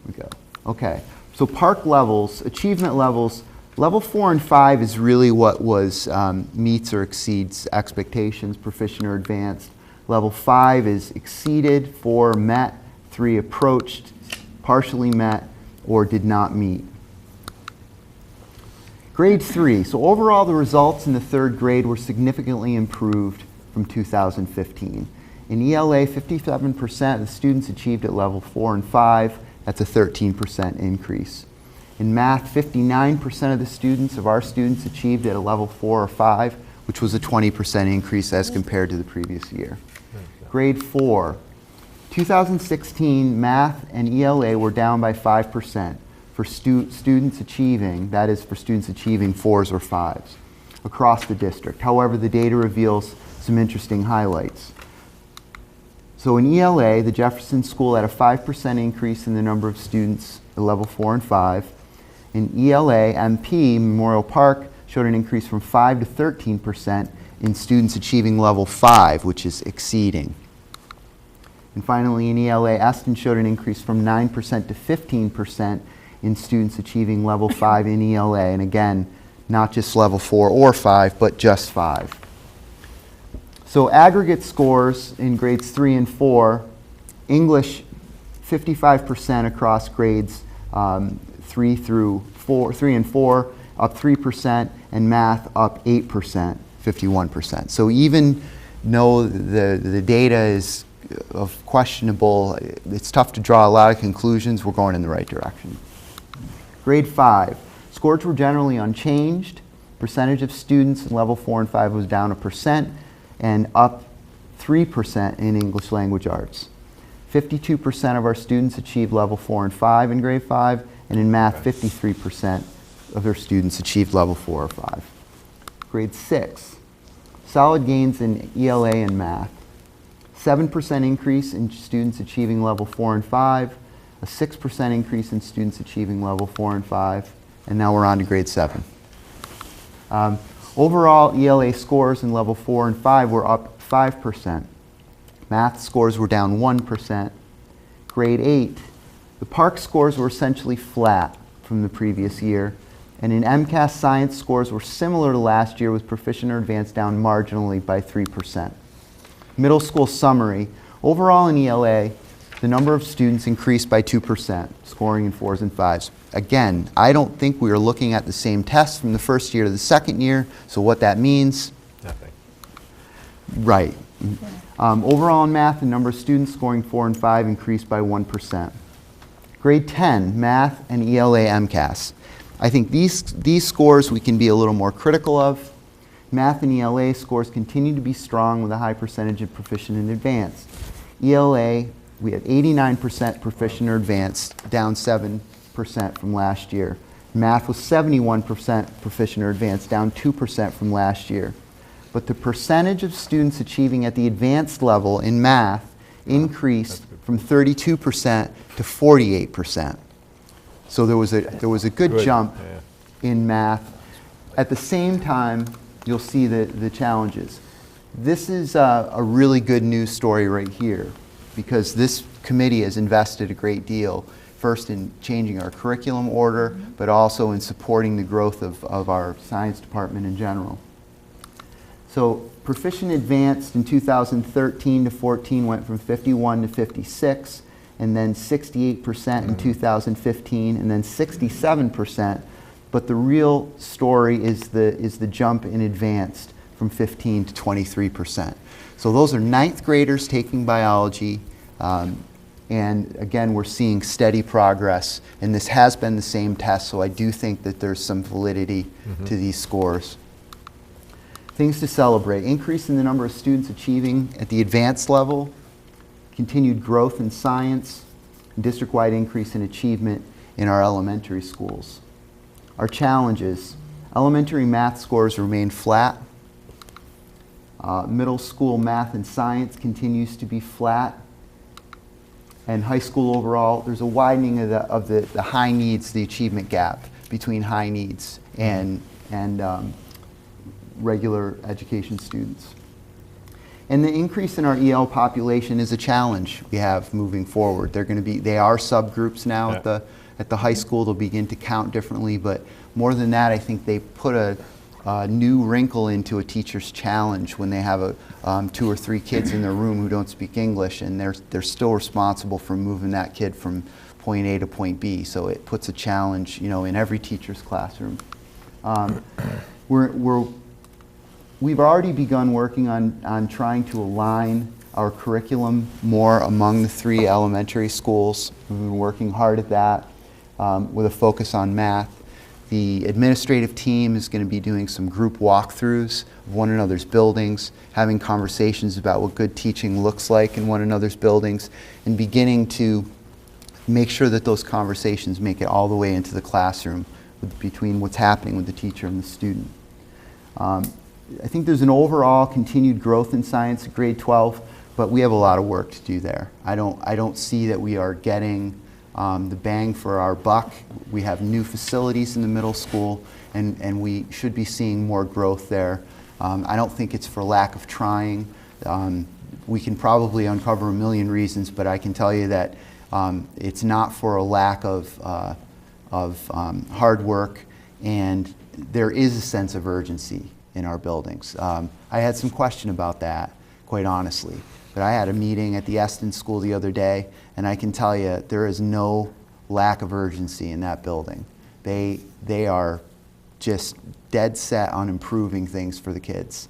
we go. Okay, so PARCC levels, achievement levels, level 4 and 5 is really what was meets or exceeds expectations, proficient or advanced. Level 5 is exceeded, 4 met, 3 approached, partially met, or did not meet. Grade 3. So overall, the results in the third grade were significantly improved from 2015. In ELA, 57% of the students achieved at level 4 and 5. That's a 13% increase. In math, 59% of the students, of our students, achieved at a level 4 or 5, which was a 20% increase as compared to the previous year. Grade 4, 2016 math and ELA were down by 5% for students achieving, that is for students achieving 4s or 5s across the district. However, the data reveals some interesting highlights. So in ELA, the Jefferson School had a 5% increase in the number of students at level 4 and 5. In ELA, MP, Memorial Park, showed an increase from 5 to 13% in students achieving level 5, which is exceeding. And finally, in ELA, Eston showed an increase from 9% to 15% in students achieving level 5 in ELA. And again, not just level 4 or 5, but just 5. So aggregate scores in grades 3 and 4, English 55% across grades 3 and 4, up 3%, and math up 8%, 51%. So even though the data is of questionable, it's tough to draw a lot of conclusions, we're going in the right direction. Grade 5, scores were generally unchanged. Percentage of students in level 4 and 5 was down 1% and up 3% in English language arts. 52% of our students achieved level 4 and 5 in grade 5, and in math, 53% of their students achieved level 4 or 5. Grade 6, solid gains in ELA and math. 7% increase in students achieving level 4 and 5, a 6% increase in students achieving level 4 and 5, and now we're on to grade 7. Overall, ELA scores in level 4 and 5 were up 5%. Math scores were down 1%. Grade 8, the PARCC scores were essentially flat from the previous year, and in MCAS science scores were similar to last year, with proficient or advanced down marginally by 3%. Middle school summary, overall in ELA, the number of students increased by 2%, scoring in 4s and 5s. Again, I don't think we are looking at the same tests from the first year to the second year, so what that means? Nothing. Right. Overall in math, the number of students scoring 4 and 5 increased by 1%. Grade 10, math and ELA MCAS. I think these scores we can be a little more critical of. Math and ELA scores continue to be strong with a high percentage of proficient and advanced. ELA, we had 89% proficient or advanced, down 7% from last year. Math was 71% proficient or advanced, down 2% from last year. But the percentage of students achieving at the advanced level in math increased from 32% to 48%. So there was a good jump in math. At the same time, you'll see the challenges. This is a really good news story right here, because this committee has invested a great deal, first in changing our curriculum order, but also in supporting the growth of our science department in general. So proficient advanced in 2013 to 14 went from 51 to 56, and then 68% in 2015, and then 67%. But the real story is the jump in advanced from 15 to 23%. So those are 9th graders taking biology, and again, we're seeing steady progress, and this has been the same test, so I do think that there's some validity to these scores. Things to celebrate: increase in the number of students achieving at the advanced level, continued growth in science, and district-wide increase in achievement in our elementary schools. Our challenges: elementary math scores remain flat. Middle school math and science continues to be flat. And high school overall, there's a widening of the high needs, the achievement gap between high needs and regular education students. And the increase in our EL population is a challenge we have moving forward. They are subgroups now at the high school. They'll begin to count differently, but more than that, I think they put a new wrinkle into a teacher's challenge when they have 2 or 3 kids in their room who don't speak English, and they're still responsible for moving that kid from point A to point B. So it puts a challenge, in every teacher's classroom. We've already begun working on trying to align our curriculum more among the 3 elementary schools. We've been working hard at that with a focus on math. The administrative team is going to be doing some group walkthroughs of one another's buildings, having conversations about what good teaching looks like in one another's buildings, and beginning to make sure that those conversations make it all the way into the classroom between what's happening with the teacher and the student. I think there's an overall continued growth in science at grade 12, but we have a lot of work to do there. I don't see that we are getting the bang for our buck. We have new facilities in the middle school, and we should be seeing more growth there. I don't think it's for lack of trying. We can probably uncover a million reasons, but I can tell you that it's not for a lack of hard work, and there is a sense of urgency in our buildings. I had some question about that, quite honestly. But I had a meeting at the Eston School the other day, and I can tell you there is no lack of urgency in that building. They are just dead set on improving things for the kids,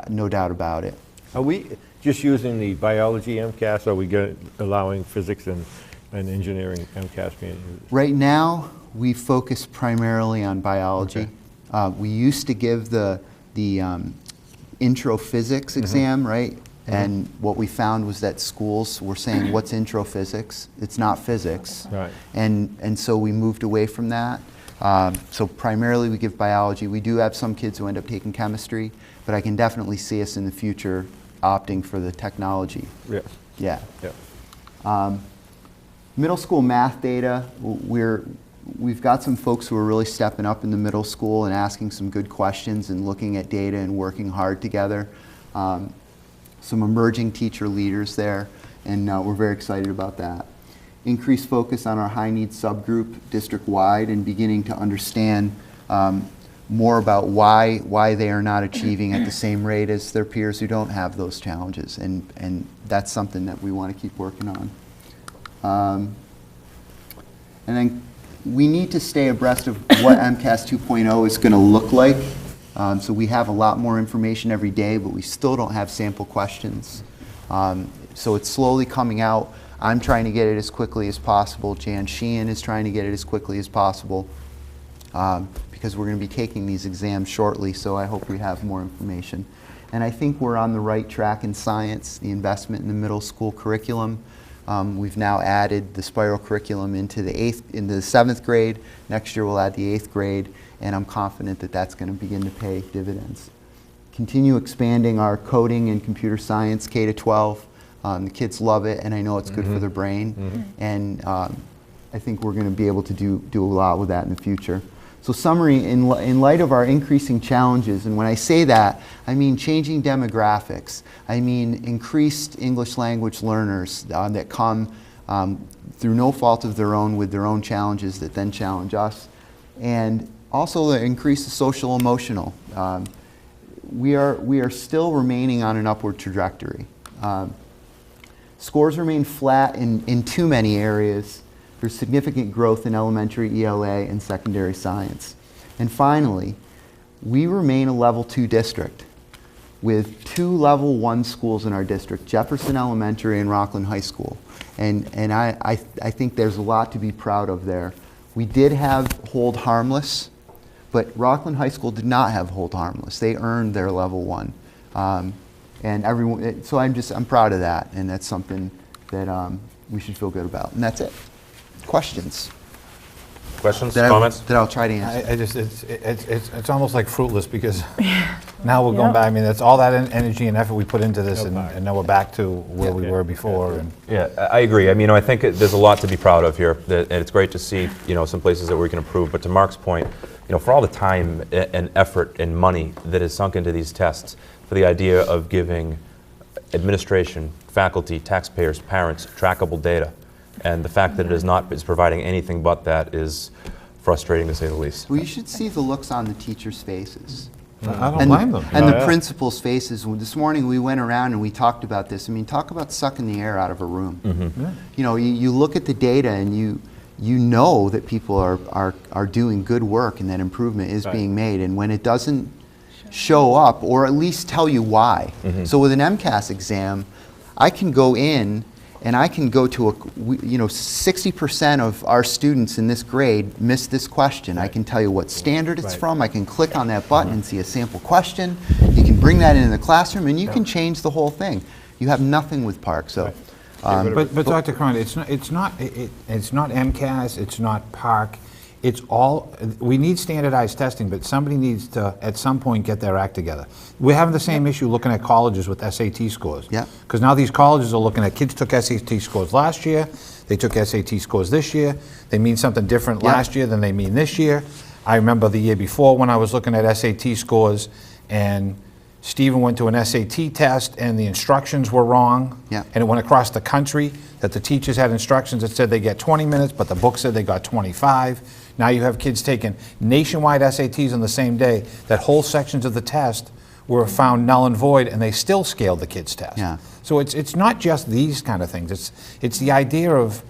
no doubt about it. Are we just using the biology MCAS, or are we allowing physics and engineering MCAS being used? Right now, we focus primarily on biology. Okay. We used to give the intro physics exam, right? And what we found was that schools were saying, what's intro physics? It's not physics. Right. And so we moved away from that. So primarily we give biology. We do have some kids who end up taking chemistry, but I can definitely see us in the future opting for the technology. Yes. Yeah. Yeah. Middle school math data, we've got some folks who are really stepping up in the middle school and asking some good questions and looking at data and working hard together. Some emerging teacher leaders there, and we're very excited about that. Increased focus on our high needs subgroup district-wide and beginning to understand more about why they are not achieving at the same rate as their peers who don't have those challenges, and that's something that we want to keep working on. And then we need to stay abreast of what MCAS 2.0 is going to look like. So we have a lot more information every day, but we still don't have sample questions. So it's slowly coming out. I'm trying to get it as quickly as possible. Jan Sheehan is trying to get it as quickly as possible because we're going to be taking these exams shortly, so I hope we have more information. And I think we're on the right track in science, the investment in the middle school curriculum. We've now added the spiral curriculum into the 7th grade. Next year we'll add the 8th grade, and I'm confident that that's going to begin to pay dividends. Continue expanding our coding and computer science K-12. The kids love it, and I know it's good for their brain, and I think we're going to be able to do a lot with that in the future. So summary, in light of our increasing challenges, and when I say that, I mean changing demographics. I mean increased English language learners that come through no fault of their own with their own challenges that then challenge us. And also the increase of social emotional. We are still remaining on an upward trajectory. Scores remain flat in too many areas. There's significant growth in elementary ELA and secondary science. And finally, we remain a level 2 district with 2 level 1 schools in our district, Jefferson Elementary and Rockland High School. And I think there's a lot to be proud of there. We did have hold harmless, but Rockland High School did not have hold harmless. They earned their level 1. And everyone, so I'm proud of that, and that's something that we should feel good about. And that's it. Questions? Questions, comments? That I'll try to answer. It's almost like fruitless because now we're going back. I mean, that's all that energy and effort we put into this, and now we're back to where we were before. And Yeah, I agree. I mean, I think there's a lot to be proud of here, and it's great to see, some places that we can improve. But to Mark's point, for all the time and effort and money that is sunk into these tests, for the idea of giving administration, faculty, taxpayers, parents trackable data, and the fact that it is providing anything but that is frustrating to say the least. Well, you should see the looks on the teachers' faces. I don't blame them. And the principals' faces. This morning we went around and we talked about this. I mean, talk about sucking the air out of a room. You look at the data and you know that people are doing good work and that improvement is being made. And when it doesn't show up, or at least tell you why. So with an MCAS exam, I can go in and I can go to 60% of our students in this grade missed this question. I can tell you what standard it's from. I can click on that button and see a sample question. You can bring that into the classroom, and you can change the whole thing. You have nothing with PARCC. So, But Dr. Cron, it's not MCAS, it's not PARCC. It's all, we need standardized testing, but somebody needs to, at some point, get their act together. We're having the same issue looking at colleges with SAT scores. Yeah. Because now these colleges are looking at, kids took SAT scores last year, they took SAT scores this year, they mean something different last year than they mean this year. I remember the year before when I was looking at SAT scores, and Stephen went to an SAT test and the instructions were wrong. Yeah. And it went across the country that the teachers had instructions that said they get 20 minutes, but the book said they got 25. Now you have kids taking nationwide SATs on the same day, that whole sections of the test were found null and void, and they still scaled the kids' test. Yeah. So it's not just these kind of things. It's the idea of,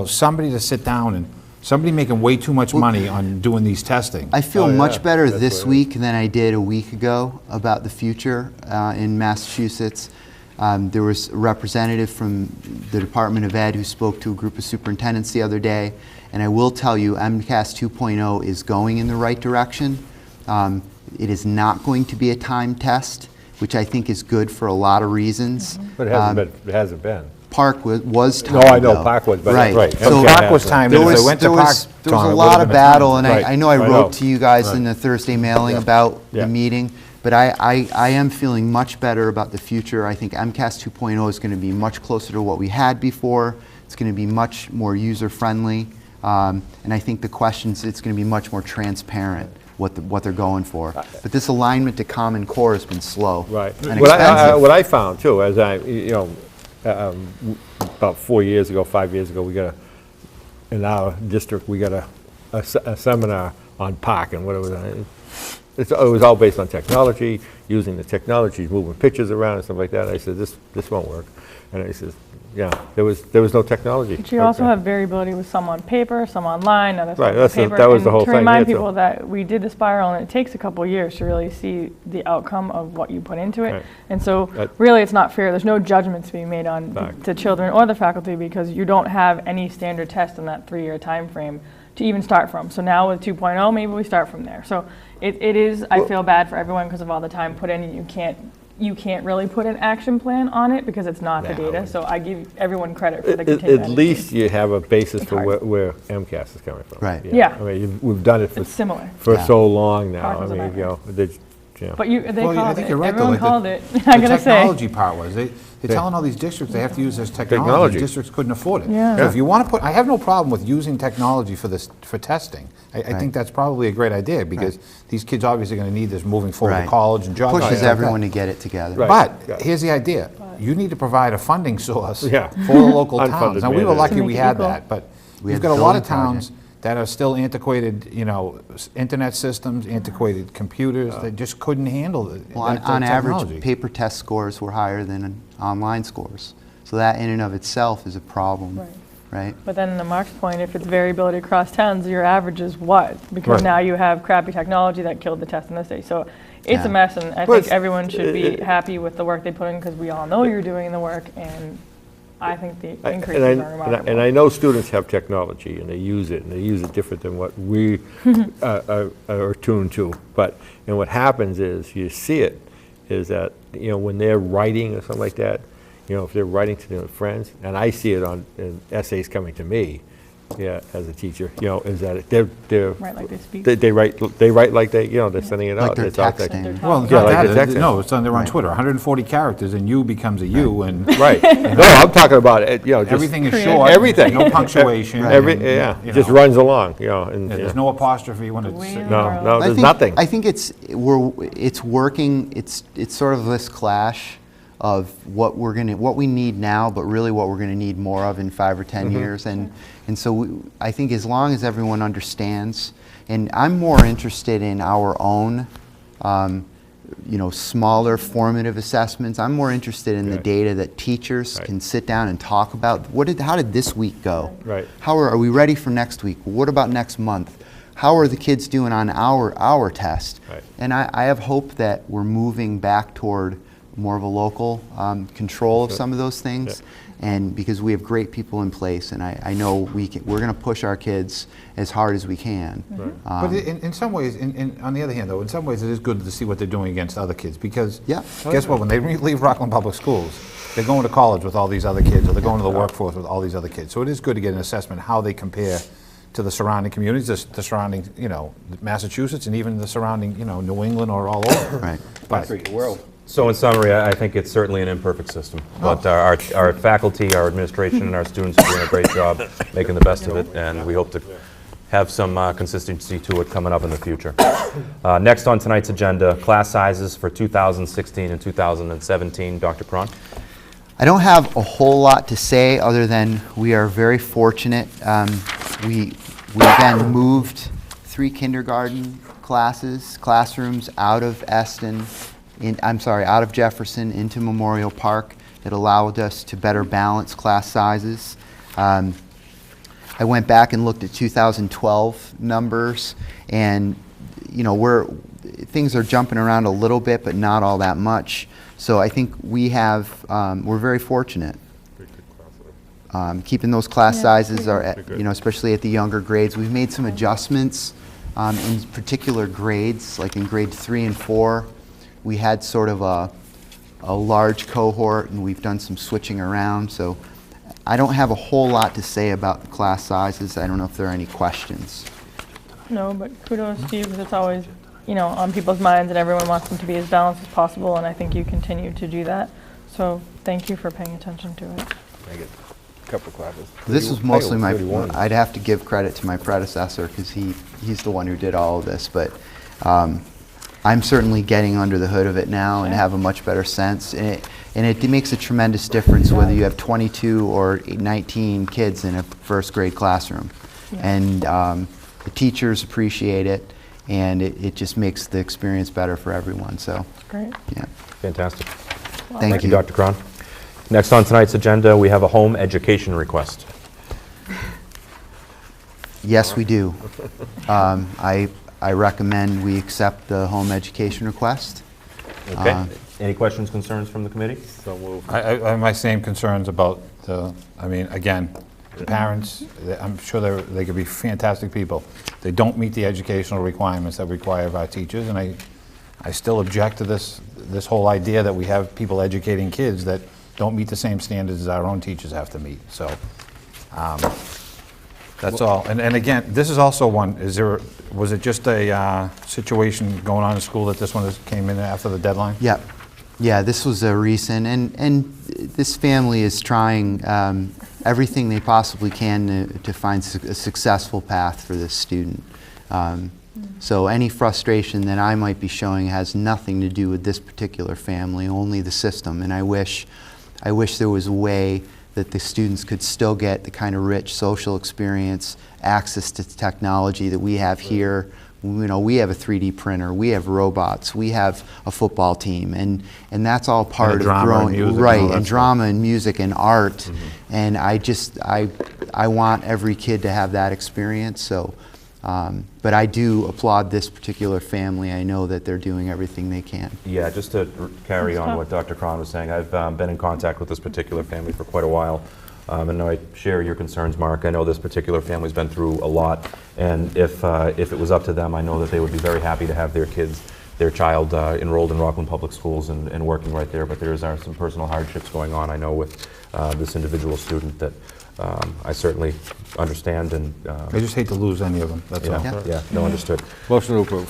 somebody to sit down and somebody making way too much money on doing these testing. I feel much better this week than I did a week ago about the future in Massachusetts. There was a representative from the Department of Ed who spoke to a group of superintendents the other day, and I will tell you MCAS 2.0 is going in the right direction. It is not going to be a timed test, which I think is good for a lot reasons. But it hasn't been. PARCC was timed. No, I know though. PARCC was, but right. So PARCC was timed. There If was, they went to there was, PARCC, there was Tom, a it lot would've of been battle, timed. and I know I I wrote know. to you guys in the Thursday mailing about the meeting, but I am feeling much better about the future. I think MCAS 2.0 is going to be much closer to what we had before. It's going to be much more user-friendly, and I think the questions, it's going to be much more transparent what they're going for. But this alignment to Common Core has been slow Right. and What expensive. I found too, as about 5 years ago, in our district, we got a seminar on PARCC, and what it was. It was all based on technology, using the technology, moving pictures around and stuff like that. I said, this won't work. And I said, yeah, there was no technology. But you also have variability with some on paper, some online, others Right, on paper. that was the And whole to thing remind here, too. people that we did the spiral, and it takes a couple of years to really see the outcome of what you put into it. Right. And so That- really it's not fair. There's no judgments to be made on Fact. to children or the faculty, because you don't have any standard test in that 3-year time frame to even start from. So now with 2.0, maybe we start from there. So it is, I feel bad for everyone because of all the time put in, and you can't really put an action plan on it because it's not the data. So I give everyone credit for the continued At least you have a basis It's for hard. where MCAS is coming from. Right. Yeah. I mean, we've done it It's similar. for Yeah. so long now. PARCC I was a mean, nightmare. But But Well, I called think it. you're right, though, Everyone like called it. I The gotta say. technology part was, they're telling all these districts they have to use this technology, Technology. and districts couldn't afford it. Yeah. So if you want to put, I have no problem with using technology for testing. I think that's probably a great idea, because these kids obviously are going to need this moving forward to Right. college and jobs. and Pushes things like everyone that. to get it together. Right. But Yeah. here's the idea. You need to provide a funding source Yeah. for the local Unfunded towns. Now, we were mandate. lucky To we make it had equal. that, but We we've had got a lot of building towns that are still antiquated, internet systems, antiquated computers, that just couldn't handle it. Well, on average, paper test scores were higher than online scores. So that in and of itself is a problem, right? But then to Mark's point, if it's variability across towns, your average is what? Because Right. now you have crappy technology that killed the test in this day. So it's Yeah. a mess, and I Well, think everyone should be happy with the work they put in, because we all know you're doing the work, and I think the increases are remarkable. And I know students have technology, and they use it different than what we are tuned to. And what happens is, you see it, is that, when they're writing or something like that, if they're writing to their friends, and I see it in essays coming to me, as a teacher, is that they're Right, like they speak. they write like they're sending it Like out. they're It's out there. texting. Well, it's Yeah, not like that. the texting. No, it's on Right. Twitter. 140 characters, and you becomes a you, and Right. No, I'm talking about it, just everything is Creative. short. Everything. No punctuation. yeah, and, just runs along, and Yeah, there's no apostrophe when it's. Way in the no, world. no, I there's think- nothing. I think it's working. It's sort of this clash of what we need now, but really what we're gonna need more of in 5 or 10 years. And so I think as long as everyone understands, and I'm more interested in our own, smaller formative assessments. I'm more interested in the Right. data that teachers Right. can sit down and talk about. How did this week go? Right. How are we ready for next week? What about next month? How are the kids doing on our test? Right. And I have hope that we're moving back toward more of a local control of some of those things. And because we have great people in place, and I know we're going to push our kids as hard as we can. But in some ways, on the other hand, though, in some ways it is good to see what they're doing against other kids, because guess what? When they leave Rockland Public Schools, they're going to college with all these other kids, or they're going to the workforce with all these other kids. So it is good to get an assessment how they compare to the surrounding communities, the surrounding, Massachusetts, and even the surrounding, New England or all over. Right. But So in summary, I think it's certainly an imperfect system, but our faculty, our administration, and our students are doing a great job making the best of it, and we hope to have some consistency to it coming up in the future. Next on tonight's agenda, class sizes for 2016 and 2017. Dr. Cron? I don't have a whole lot to say other than we are very fortunate. We again moved 3 kindergarten classrooms out of Eston, out of Jefferson into Memorial Park. It allowed us to better balance class sizes. I went back and looked at 2012 numbers, and things are jumping around a little bit, but not all that much. So I think we're very fortunate. Keeping those class sizes are, especially at the younger grades. We've made some adjustments in particular grades, like in grade 3 and 4. We had sort of a large cohort, and we've done some switching around. So I don't have a whole lot to say about the class sizes. I don't know if there are any questions. No, but kudos to you, because it's always, on people's minds, and everyone wants them to be as balanced as possible, and I think you continue to do that. So thank you for paying attention to it. I get a couple classes. This was mostly my, 31. I'd have to give credit to my predecessor, because he's the one who did all of this, but I'm certainly getting under the hood of it now and have a much better sense. And it makes a tremendous difference whether you have 22 or 19 kids in a first grade classroom. And the teachers appreciate it, and it just makes the experience better for everyone. So, Great. yeah. Fantastic. Thank you. Dr. Cron. Next on tonight's agenda, we have a home education request. Yes, we do. I recommend we accept the home education request. Okay. Any questions, concerns from the committee? So moved. I have my same concerns about again, the parents, I'm sure they could be fantastic people. They don't meet the educational requirements that we require of our teachers, and I still object to this whole idea that we have people educating kids that don't meet the same standards as our own teachers have to meet. So that's all. And again, this is also one, was it just a situation going on in school that this one came in after the deadline? Yeah, this was a recent, and this family is trying everything they possibly can to find a successful path for this student. So any frustration that I might be showing has nothing to do with this particular family, only the system. And I wish there was a way that the students could still get the kind of rich social experience, access to technology that we have here. We have a 3D printer, we have robots, we have a football team, and that's all part of growing, and drama and music and art. And I want every kid to have that experience. So, but I do applaud this particular family. I know that they're doing everything they can. Yeah, just to carry on what Dr. Cron was saying, I've been in contact with this particular family for quite a while. And I share your concerns, Mark. I know this particular family's been through a lot, and if it was up to them, I know that they would be very happy to have their child enrolled in Rockland Public Schools and working right there, but there are some personal hardships going on, I know, with this individual student that I certainly understand. And I just hate to lose any of them, that's all. Yeah, no, understood. Motion to approve.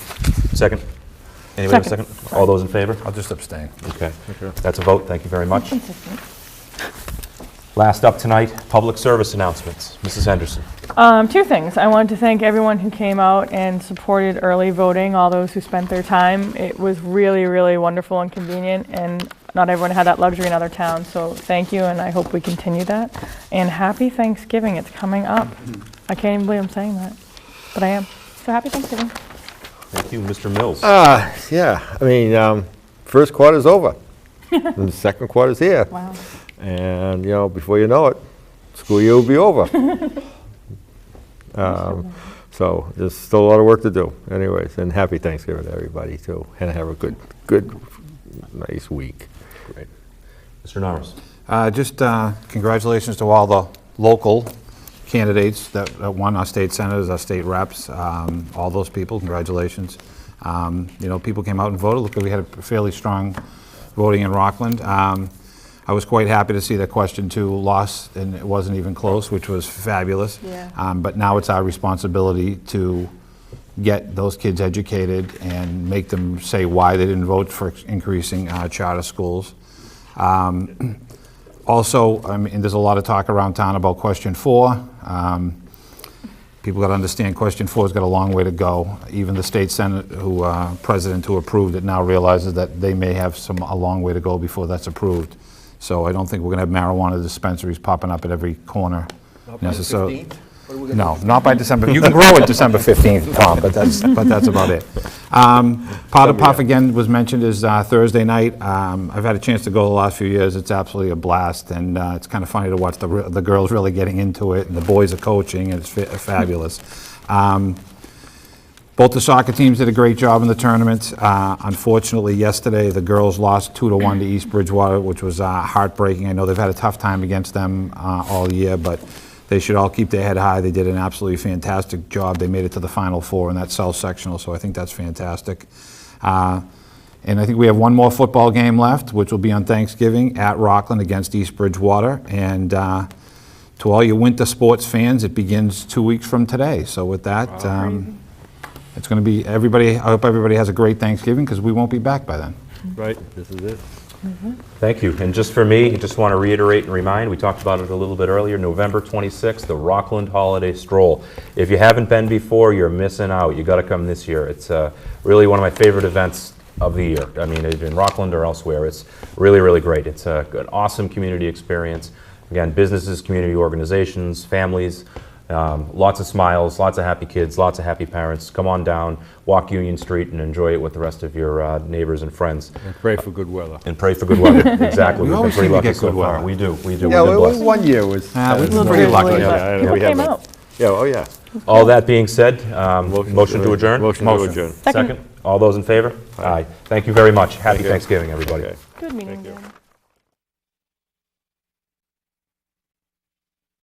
Second? Anybody have a second? All those in favor? I'll just abstain. Okay. That's a vote. Thank you very much. Last up tonight, public service announcements. Mrs. Henderson. 2 things. I wanted to thank everyone who came out and supported early voting, all those who spent their time. It was really, really wonderful and convenient, and not everyone had that luxury in other towns, so thank you, and I hope we continue that. And happy Thanksgiving. It's coming up. I can't even believe I'm saying that, but I am. So happy Thanksgiving. Thank you. Mr. Mills. Yeah, I mean, first quarter's over, and the second quarter's here. Wow. And, before you know it, school year will be over. So there's still a lot of work to do. Anyways, and happy Thanksgiving to everybody, too. And have a good, nice week. Great. Mr. Norris. Just congratulations to all the local candidates that won, our state senators, our state reps, all those people, congratulations. You know, people came out and voted. Look, we had a fairly strong voting in Rockland. I was quite happy to see that question 2 lost, and it wasn't even close, which was fabulous. Yeah. But now it's our responsibility to get those kids educated and make them say why they didn't vote for increasing charter schools. Also, I mean, there's a lot of talk around town about question 4. People got to understand question 4 has got a long way to go. Even the state senate president who approved it now realizes that they may have a long way to go before that's approved. So I don't think we're going to have marijuana dispensaries popping up at every corner necessarily. No, not by December. You can grow it December 15th, Tom, but that's about it. Powder Puff, again, was mentioned as Thursday night. I've had a chance to go the last few years. It's absolutely a blast, and it's kind of funny to watch the girls really getting into it, and the boys are coaching, and it's fabulous. Both the soccer teams did a great job in the tournament. Unfortunately, yesterday, the girls lost 2-1 to East Bridgewater, which was heartbreaking. I know they've had a tough time against them all year, but they should all keep their head high. They did an absolutely fantastic job. They made it to the Final Four in that South Sectional, so I think that's fantastic. And I think we have one more football game left, which will be on Thanksgiving at Rockland against East Bridgewater. And to all you winter sports fans, it begins 2 weeks from today. So with that, it's going to be everybody. I hope everybody has a great Thanksgiving, because we won't be back by then. Right, this is it. Thank you. And just for me, I just want to reiterate and remind, we talked about it a little bit earlier, November 26th, the Rockland Holiday Stroll. If you haven't been before, you're missing out. You got to come this year. It's really one of my favorite events of the year. I mean, in Rockland or elsewhere, it's really, really great. It's an awesome community experience. Again, businesses, community organizations, families, lots of smiles, lots of happy kids, lots of happy parents. Come on down, walk Union Street, and enjoy it with the rest of your neighbors and friends. And pray for good weather. And pray for good weather. Exactly. We We've always been pretty seem to lucky get so good far. weather. We do. Yeah, We've been blessed. one year was. We're pretty lucky. Yeah, Who came out? Yeah, oh yeah. All that being said, motion to adjourn? Motion to adjourn. Second. All those in favor? Aye. Thank you very much. Happy you. Thanksgiving, everybody. Okay. Good meeting Thank you. again.